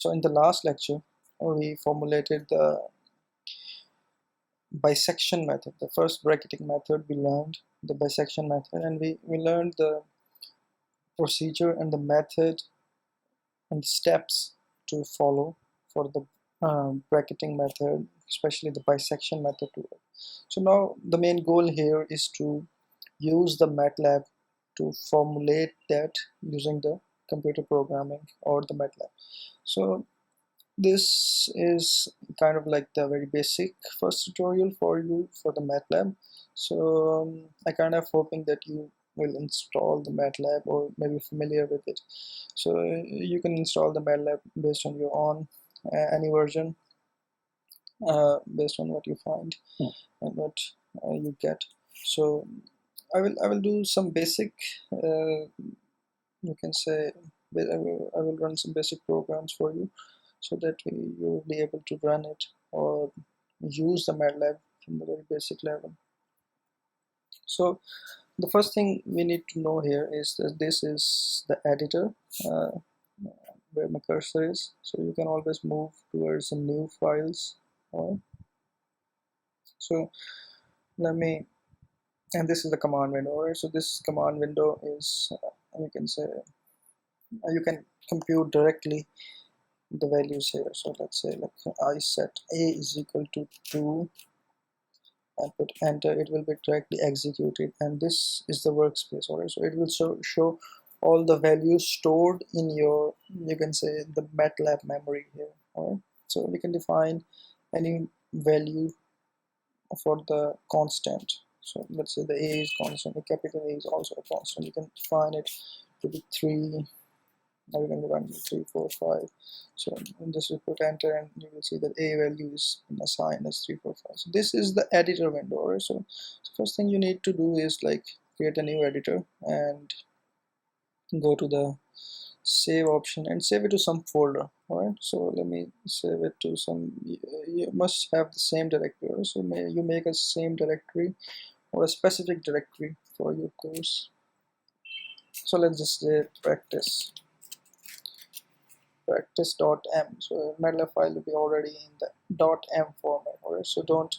So in the last lecture, we formulated the bisection method, the first bracketing method. We learned the bisection method, and we learned the procedure and the method and steps to follow for the bracketing method, especially the bisection method to work. So now the main goal here is to use the MATLAB to formulate that using the computer programming or the MATLAB. So this is kind of like the very basic first tutorial for you for the MATLAB. So I kind of hoping that you will install the MATLAB or maybe familiar with it. So you can install the MATLAB based on your own any version, based on what you find and what you get. So I will do some basic, you can say, I will run some basic programs for you, so that you will be able to run it or use the MATLAB from the very basic level. So the first thing we need to know here is that this is the editor where my cursor is. So you can always move towards the new files. Alright. So let me, and this is the command window. Alright. So this command window is, you can say, you can compute directly the values here. So let's say like I set a is equal to 2 and put enter, it will be directly executed, and this is the workspace. Alright, so it will show all the values stored in your, you can say, the MATLAB memory here. Alright, so we can define any value for the constant. So let's say the a is constant, the capital A is also a constant. You can define it to be 3. Now we can go 1, 2, 3, 4, 5. So just put enter, and you will see that a value is assigned as 3, 4, 5. So this is the editor window. Right? So first thing you need to do is like create a new editor and go to the save option and save it to some folder. Alright, so let me save it to some, you must have the same directory. Right? So you make a same directory or a specific directory for your course. So let's just say practice.m. So MATLAB file will be already in the .m format. Alright, so don't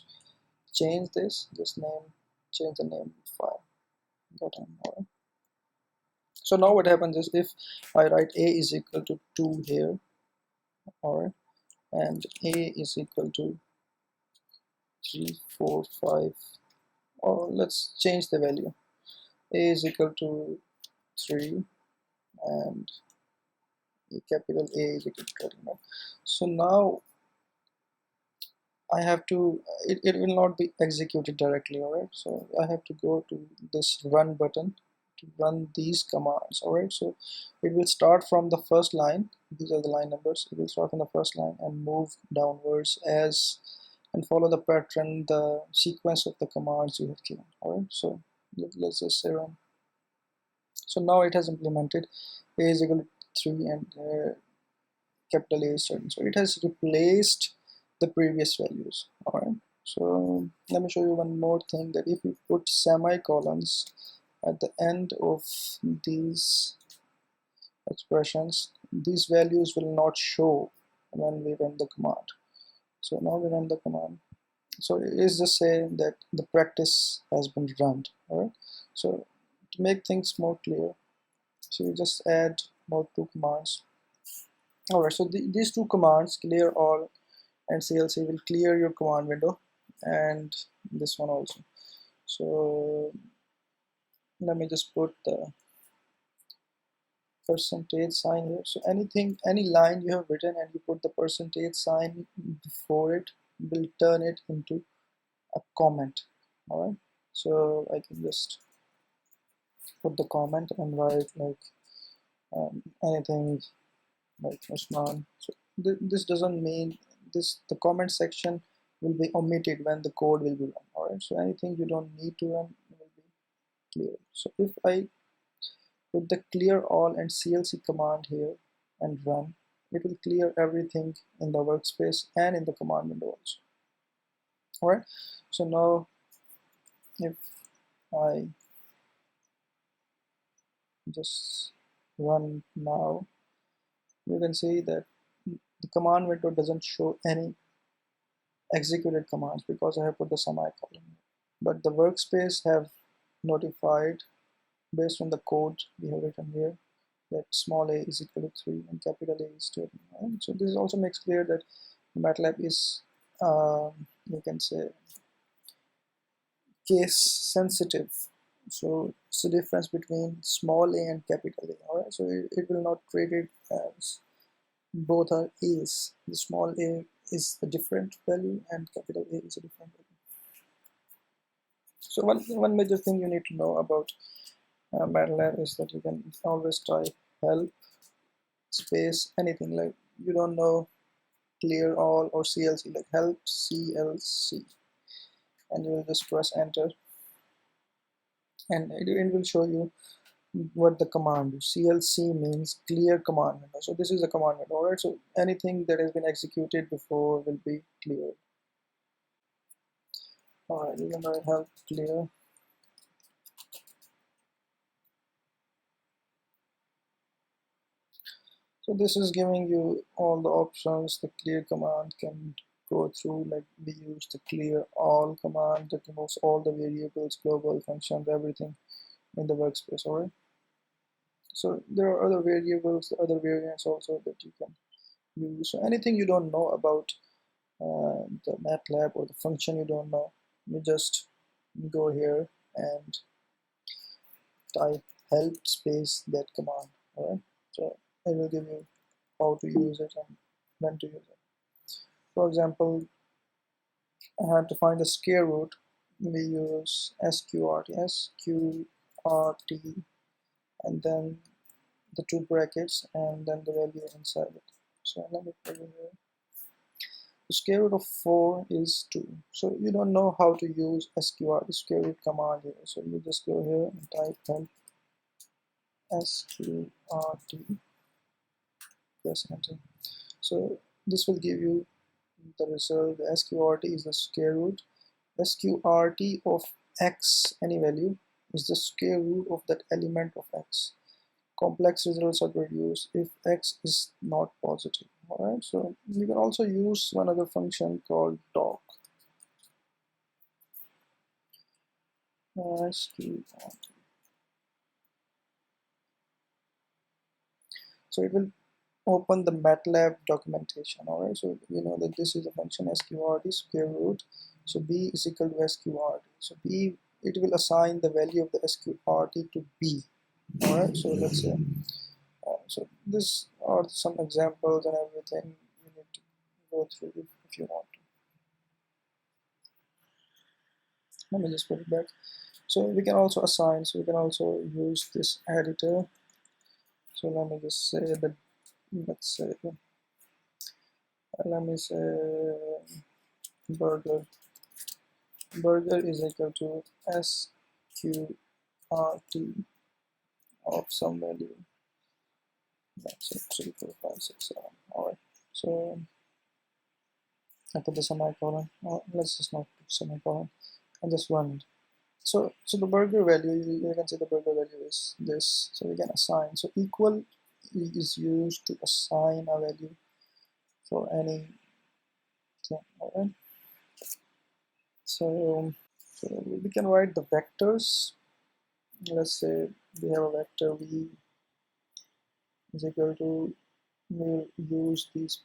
change this. Just change the name of the file. .m. Alright. So now what happens is if I write a is equal to 2 here, alright, and a is equal to 3, 4, 5, or let's change the value. A is equal to 3 and capital A is equal to 39. So now I have to, it will not be executed directly. Alright, so I have to go to this run button to run these commands. Alright, so it will start from the first line. These are the line numbers. It will start from the first line and move downwards and follow the pattern, the sequence of the commands you have given. Alright, so let's just say run. So now it has implemented a is equal to 3 and capital A is certain. So it has replaced the previous values. Alright, so let me show you one more thing, that if you put semicolons at the end of these expressions, these values will not show when we run the command. So now we run the command. So it is just saying that the practice has been run. Alright, so to make things more clear, so you just add more 2 commands. Alright, so these 2 commands, clearall and CLC, will clear your command window, and this one also. So let me just put the percentage sign here. So any line you have written and you put the percentage sign before it will turn it into a comment. Alright, so I can just put the comment and write like anything like Usman. So this doesn't mean the comment section will be omitted when the code will be run. Alright, so anything you don't need to run will be clear. So if I put the clear all and CLC command here and run, it will clear everything in the workspace and in the command window also. Alright, so now if I just run now, you can see that command window doesn't show any executed commands because I have put the semicolon. But the workspace have notified based on the code we have written here that small a is equal to 3 and capital A is 2. Right? So this also makes clear that MATLAB is, you can say, case sensitive. So it's the difference between small a and capital A. All right, so it will not treat it as both are a's. The small a is a different value and capital A is a different value. So one major thing you need to know about MATLAB is that you can always type help space anything, like you don't know clear all or CLC, like help CLC, and you will just press enter and it will show you what the command is. CLC means clear command window. So this is a command window. Alright, so anything that has been executed before will be cleared. Alright, you can write help clear. So this is giving you all the options the clear command can go through. Like we use the clear all command that removes all the variables, global functions, everything in the workspace. Alright, so there are other variables, other variants also that you can use. So anything you don't know about the MATLAB or the function you don't know, you just go here and type help space that command. Alright, so I will give you how to use it and when to use it. For example, I had to find the square root. We use sqrt, and then the two brackets and then the value inside it. So let me put it here. The square root of 4 is 2. So you don't know how to use sqrt, square root command here. So you just go here and type help sqrt, press enter. So this will give you the result. The sqrt is the square root. Sqrt of x, any value, is the square root of that element of x. Complex results are produced if x is not positive. Alright, so you can also use one other function called doc. Sqrt. So it will open the MATLAB documentation. Alright, so you know that this is a function sqrt, square root. So b is equal to sqrt. So b, it will assign the value of the sqrt to b. Alright, so let's say, so this are some examples and everything you need to go through if you want to. Let me just put it back. So we can also assign, so we can also use this editor. So let me just say that, let's say, let me say burger is equal to sqrt of some value. That's it, 3, 4, 5, 6, 7. Alright, so I put the semicolon. Let's just not put semicolon and just run it. So the burger value, you can see the burger value is this. So we can assign. So equal is used to assign a value for any thing. Alright. So we can write the vectors. Let's say we have a vector v is equal to, we'll use these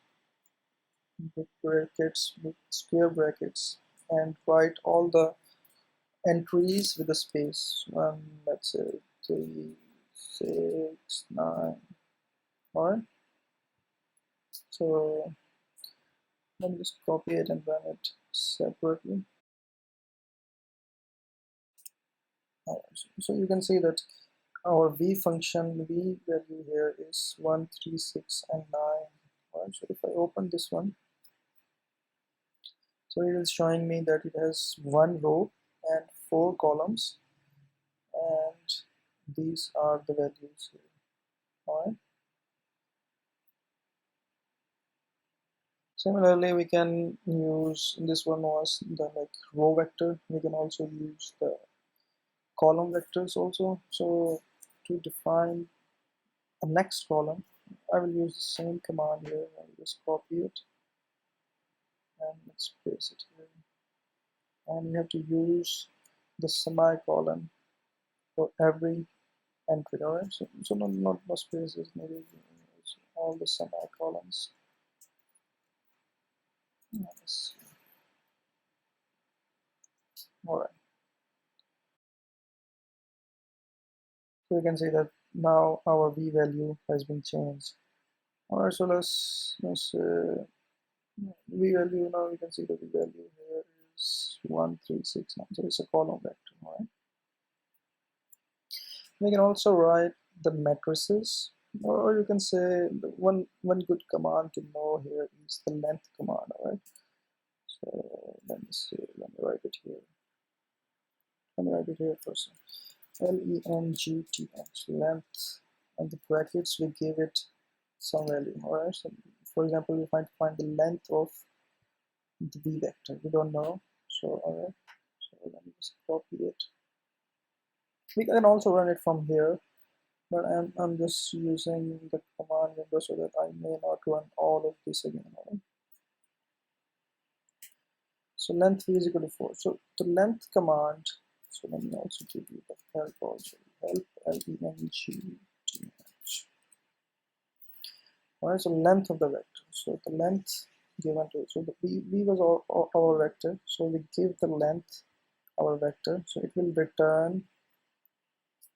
big brackets, big square brackets, and write all the entries with a space. Let's say 3, 6, 9. Alright. So let me just copy it and run it separately. So you can see that our v function, v value here is 1, 3, 6, and 9. Alright, so if I open this one, so it is showing me that it has 1 row and 4 columns, and these are the values here. Alright. Similarly, we can use, this one was the like row vector. We can also use the column vectors also. So to define a next column, I will use the same command here. I'll just copy it and let's paste it here. And we have to use the semicolon for every entry. Alright, so not no spaces, maybe use all the semicolons. Let's see. Alright, so you can see that now our v value has been changed. Alright, so let's v value, now you can see the v value here is 1369, so it's a column vector. Alright, we can also write the matrices, or you can say one good command to know here is the length command. Alright, so let me see, let me write it here. Let me write it here first. length, length, and the brackets we give it some value. Alright, so for example, we find the length of the v vector. We don't know, so alright, so let me just copy it. We can also run it from here, but I'm just using the command window so that I may not run all of this again. Alright, so length v is equal to 4. So the length command, so let me also give you the help also. Help length. Alright, so length of the vector. So the length given to it. So the v was our vector. So we give the length our vector. So it will return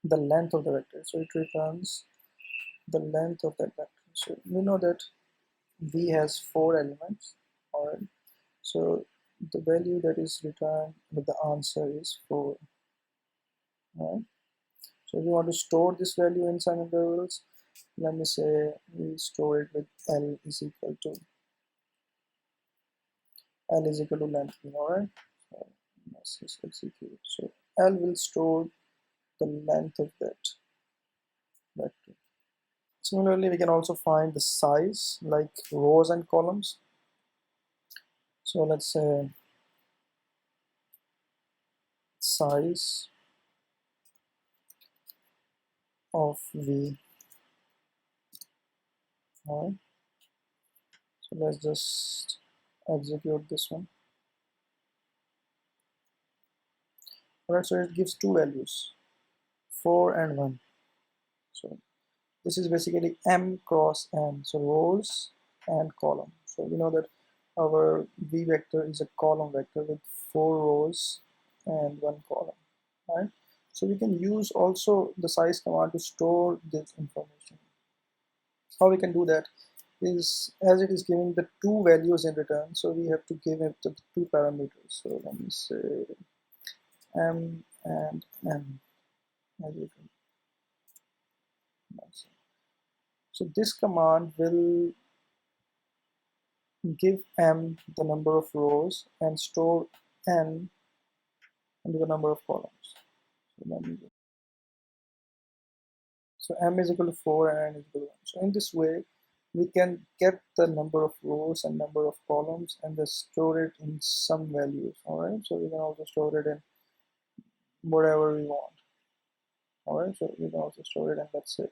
the length of the vector. So it returns the length of that vector. So we know that v has 4 elements. Alright, so the value that is returned with the answer is 4. Alright, so if you want to store this value in some intervals, let me say we store it with L is equal to length. Alright, so let's just execute. So L will store the length of that vector. Similarly, we can also find the size like rows and columns. So let's say size of v. Alright, so let's just execute this one. Alright, so it gives 2 values, 4 and 1. So this is basically m cross n, so rows and column. So we know that our v vector is a column vector with 4 rows and 1 column. Right, so we can use also the size command to store this information. How we can do that is, as it is giving the 2 values in return, so we have to give it the 2 parameters. So let me say m and n, as you can see. So this command will give m the number of rows and store n into the number of columns. So m is equal to 4 and n is equal to 1. So in this way, we can get the number of rows and number of columns and just store it in some values. Alright, so we can also store it in whatever we want. Alright, so we can also store it in, let's say,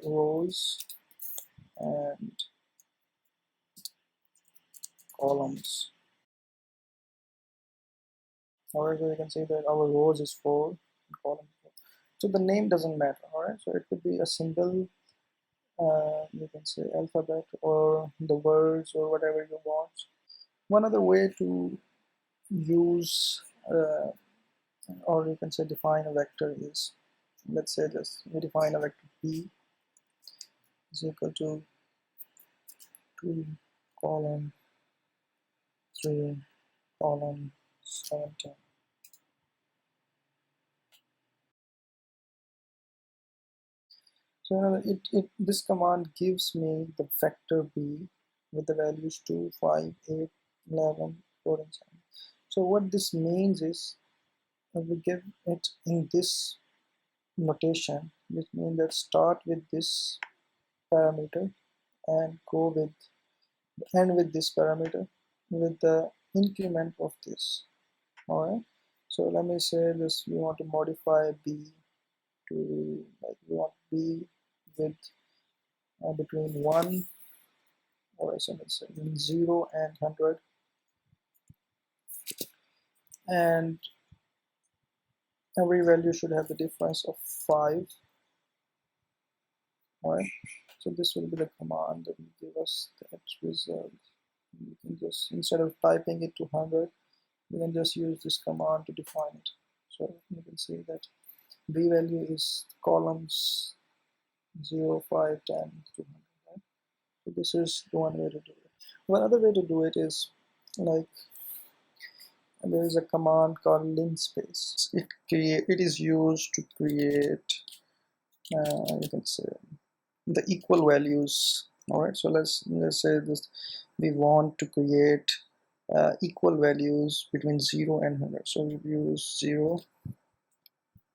rows and columns. Alright, so you can see that our rows is 4 and columns is 4. So the name doesn't matter. Alright, so it could be a single you can say alphabet or the words or whatever you want. One other way to use or you can say define a vector is, let's say this, we define a vector b is equal to 2 column 3 column 17. So this command gives me the vector b with the values 2, 5, 8, 11, 4 and 7. So what this means is we give it in this notation, which means that start with this parameter and go with end with this parameter with the increment of this. Alright, so let me say this, we want to modify b to, like, we want b with between 1 or let's say 0 and 100, and every value should have the difference of 5. Alright, so this will be the command that will give us that result. You can just, instead of typing it to 100, you can just use this command to define it. So you can see that b value is columns 0, 5, 10, 200. Right? So this is the one way to do it. One other way to do it is like there is a command called linspace. It is used to create you can say the equal values. All right, so let's say this, we want to create equal values between 0 and 100. So we use 0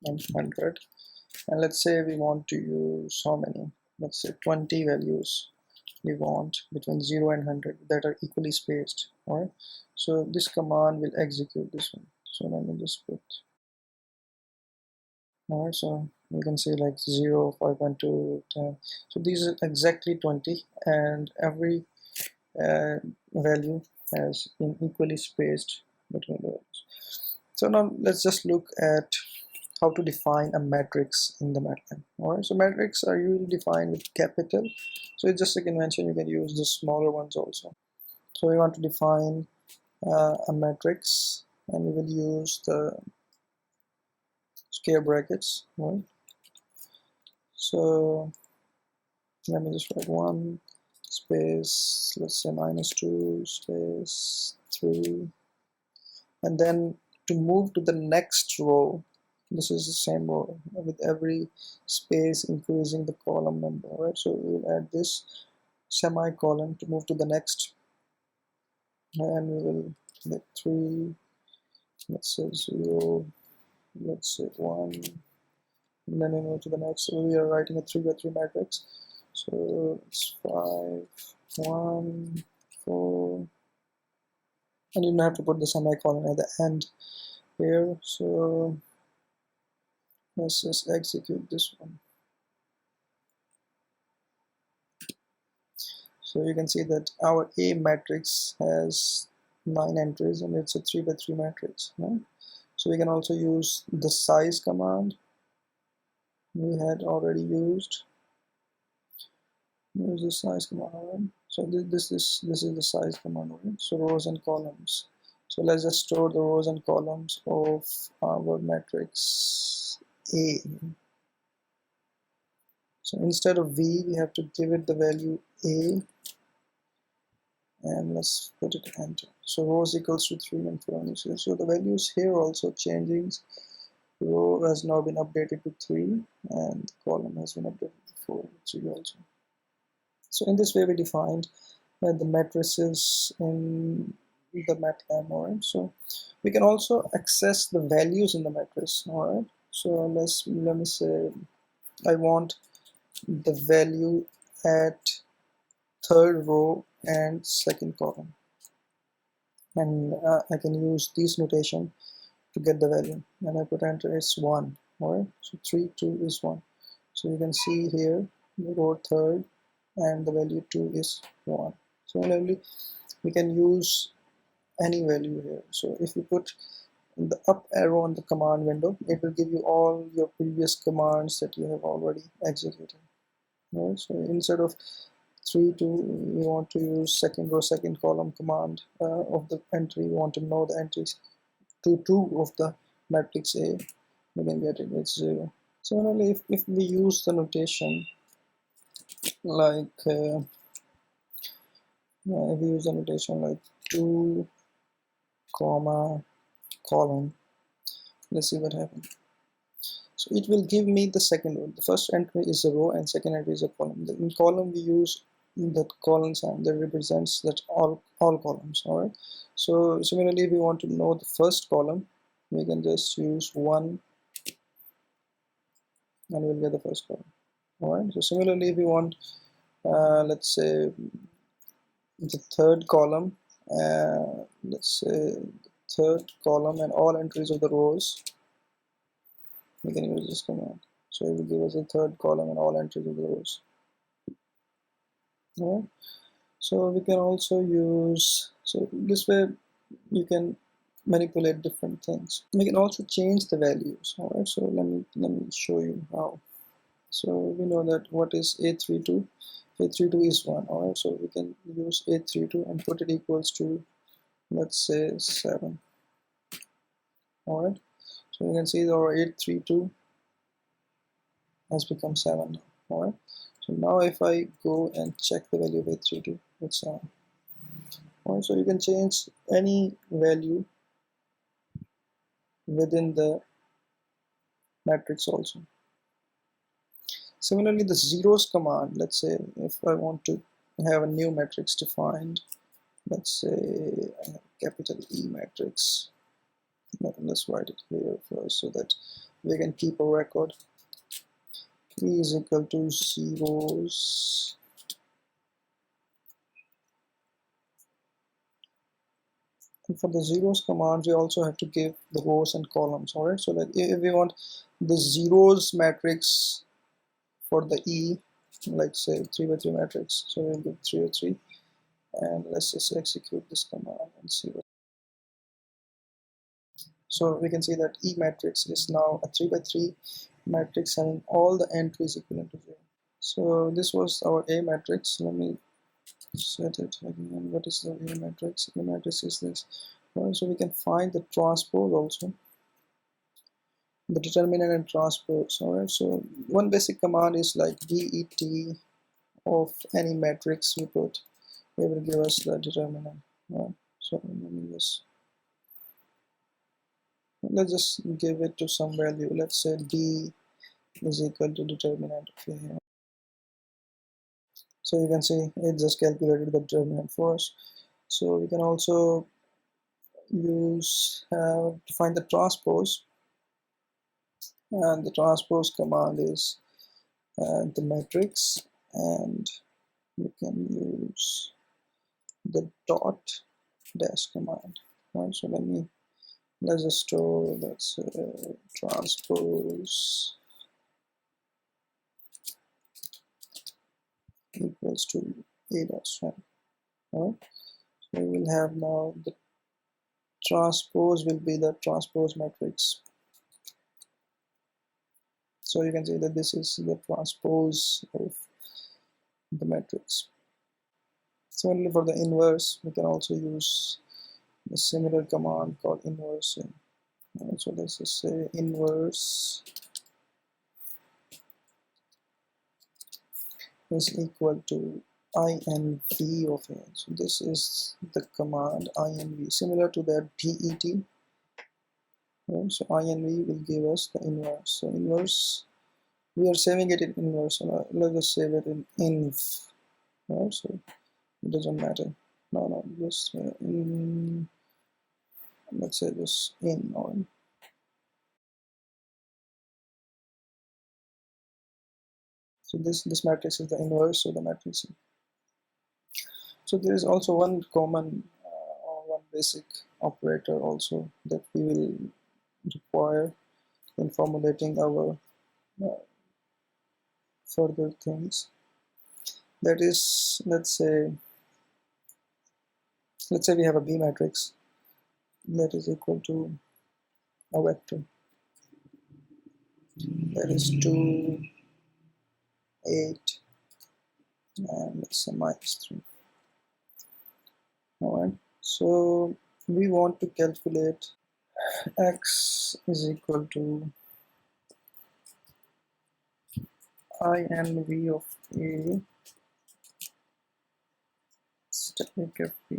and 100, and let's say we want to use how many, let's say 20 values we want between 0 and 100 that are equally spaced. All right, so this command will execute this one. So let me just put, all right, so you can see like 0, 5.2, 10. So these are exactly 20, and every value has been equally spaced between the values. So now let's just look at how to define a matrix in the Matlab. All right, so matrix are usually defined with capital. So it's just a convention, you can use the smaller ones also. So we want to define a matrix, and we will use the square brackets. Right? So let me just write 1 space, let's say -2 space 3, and then to move to the next row, this is the same row with every space increasing the column number. Right, so we will add this semicolon to move to the next, and we will make 3, let's say 0, let's say 1, and then we move to the next. So we are writing a 3 by 3 matrix. So it's 5, 1, 4, and you don't have to put the semicolon at the end here. So let's just execute this one. So you can see that our A matrix has 9 entries, and it's a 3 by 3 matrix. Right? So we can also use the size command we had already used. Use the size command. Right? So this is the size command. Right? So rows and columns. So let's just store the rows and columns of our matrix A. So instead of V, we have to give it the value A, and let's put it enter. So rows equals to 3 and 4. So the values here also changing. The row has now been updated to 3, and the column has been updated to 4, 3 also. So in this way we defined the matrices in the Matlab. Alright, so we can also access the values in the matrix. Alright, so let me say I want the value at third row and second column, and I can use this notation to get the value, and I put enter. It's 1. Alright, so 3, 2 is 1. So you can see here the row third and the value 2 is 1. Similarly, we can use any value here. So if you put the up arrow on the command window, it will give you all your previous commands that you have already executed. Right? So instead of 3, 2, we want to use second row, second column command of the entry. We want to know the entries 2, 2 of the matrix A. We can get it, it's 0. Similarly, if we use the notation like if we use the notation like 2, comma, column, let's see what happens. So it will give me the second row. The first entry is a row and second entry is a column. In column we use that colon sign that represents that all columns. All right. So similarly, if we want to know the first column, we can just use 1, and we'll get the first column. All right. So similarly, if we want let's say the third column, let's say the third column and all entries of the rows, we can use this command. So it will give us a third column and all entries of the rows. Alright. So we can also use, so this way you can manipulate different things. We can also change the values. Alright, so let me show you how. So we know that what is A32? A32 is 1. Alright, so we can use A32 and put it equals to, let's say, 7. Alright, so you can see that our 832 has become 7 now. Alright, so now if I go and check the value of 832, it's 7. Alright, so you can change any value within the matrix also. Similarly, the zeros command, let's say if I want to have a new matrix defined, let's say capital E matrix. Let's write it here first so that we can keep a record. E is equal to zeros and for the zeros command we also have to give the rows and columns. Alright, so like if we want the zeros matrix for the E, like say 3 by 3 matrix, so we'll give 3 by 3 and let's just execute this command and see what. So we can see that E matrix is now a 3 by 3 matrix having all the entries equivalent to 0. So this was our A matrix. Let me set it again. What is the A matrix? A matrix is this. Right, so we can find the transpose also, the determinant and transpose. Alright, so one basic command is like det of any matrix we put, it will give us the determinant. Right, so let's just give it to some value. Let's say d is equal to determinant of A. So you can see it just calculated the determinant for us. So we can also use to find the transpose, and the transpose command is the matrix, and we can use the dot dash command. Right, so let's just store, let's transpose equals to A dash 1. Right, so we will have now the transpose will be the transpose matrix. So you can see that this is the transpose of the matrix. Similarly, for the inverse, we can also use a similar command called inversing. Right, so let's just say inverse is equal to inv of A. So this is the command inv, similar to that det. Right, so inv will give us the inverse. So inverse, we are saving it in inverse. So let's just save it in inv. Right, so it doesn't matter. No, just in, let's say this in or. So this matrix is the inverse of the matrix. So there is also one common or one basic operator also that we will require in formulating our further things. That is, let's say we have a B matrix that is equal to a vector that is 2, 8, and let's say -3. Alright, so we want to calculate x is equal to inv of A static of B.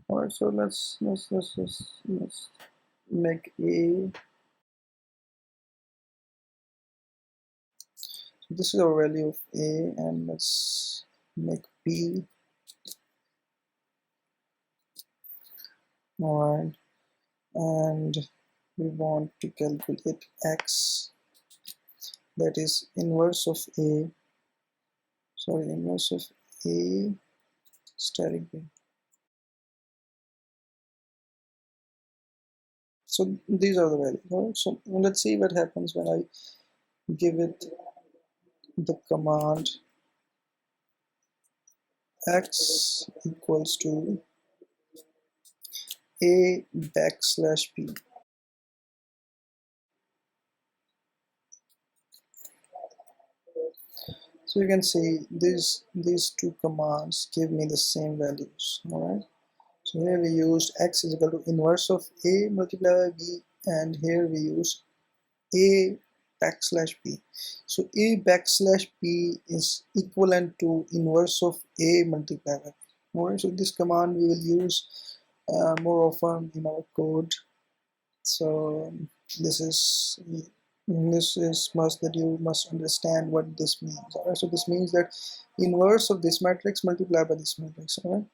Alright, so let's make A. So this is our value of A, and let's make B. Alright, and we want to calculate x, that is inverse of A. Sorry, inverse of A static B. So these are the values. Right? So let's see what happens when I give it the command x equals to a backslash p. So you can see these two commands give me the same values. All right. So here we used x is equal to inverse of a multiplied by b, and here we use a backslash p. So a backslash p is equivalent to inverse of a multiplied by b. All right. So this command we will use more often in our code. So this is must that you must understand what this means. All right. So this means that inverse of this matrix multiplied by this matrix. All right.